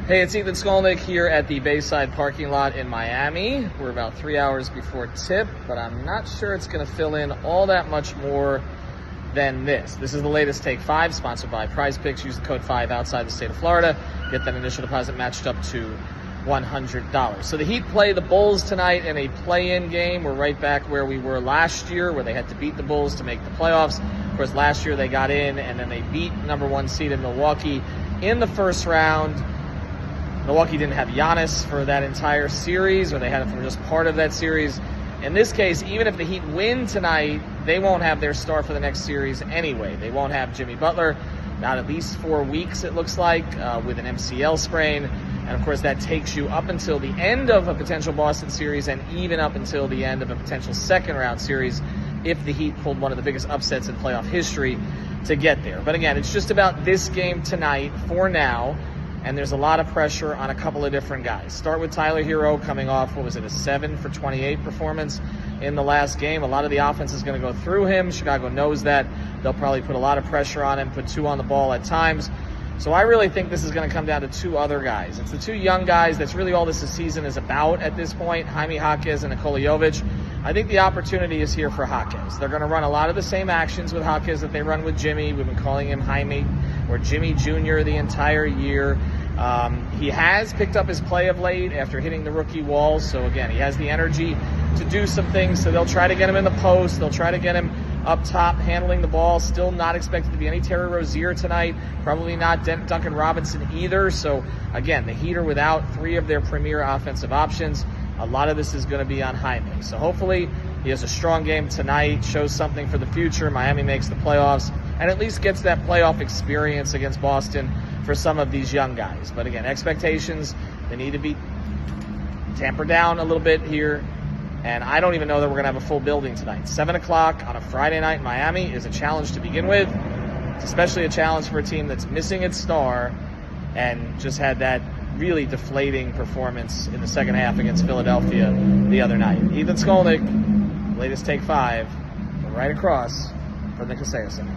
Hey, it's Ethan Skolnick here at the Bayside parking lot in Miami. We're about 3 hours before tip, but I'm not sure it's going to fill in all that much more than this. This is the latest Take 5, sponsored by Prize Picks. Use the code 5 outside the state of Florida. Get that initial deposit matched up to $100. So the Heat play the Bulls tonight in a play-in game. We're right back where we were last year, where they had to beat the Bulls to make the playoffs. Of course, last year they got in, and then they beat number 1 seed in Milwaukee in the first round. Milwaukee didn't have Giannis for that entire series, or they had him for just part of that series. In this case, even if the Heat win tonight, they won't have their star for the next series anyway. They won't have Jimmy Butler, not at least 4 weeks, it looks like, with an MCL sprain. And, of course, that takes you up until the end of a potential Boston series and even up until the end of a potential second-round series if the Heat pulled one of the biggest upsets in playoff history to get there. But, again, it's just about this game tonight for now. And there's a lot of pressure on a couple of different guys. Start with Tyler Hero coming off, a 7 for 28 performance in the last game. A lot of the offense is going to go through him. Chicago knows that. They'll probably put a lot of pressure on him, put 2 on the ball at times. So I really think this is going to come down to 2 other guys. It's the 2 young guys. That's really all this season is about at this point, Jaime Jaquez and Nikola Jovic. I think the opportunity is here for Jaquez. They're going to run a lot of the same actions with Jaquez that they run with Jimmy. We've been calling him Jaime or Jimmy Jr. the entire year. He has picked up his play of late after hitting the rookie wall. So, again, he has the energy to do some things. So they'll try to get him in the post. They'll try to get him up top handling the ball. Still not expected to be any Terry Rozier tonight. Probably not Duncan Robinson either. So, again, the Heat are without 3 of their premier offensive options. A lot of this is going to be on Jaime. So hopefully he has a strong game tonight, shows something for the future. Miami makes the playoffs and at least gets that playoff experience against Boston for some of these young guys. But again, expectations, they need to be tampered down a little bit here. And I don't even know that we're going to have a full building tonight. 7 o'clock on a Friday night in Miami is a challenge to begin with. It's especially a challenge for a team that's missing its star and just had that really deflating performance in the second half against Philadelphia the other night. Ethan Skolnick, latest Take 5, right across from the Kaseya Center.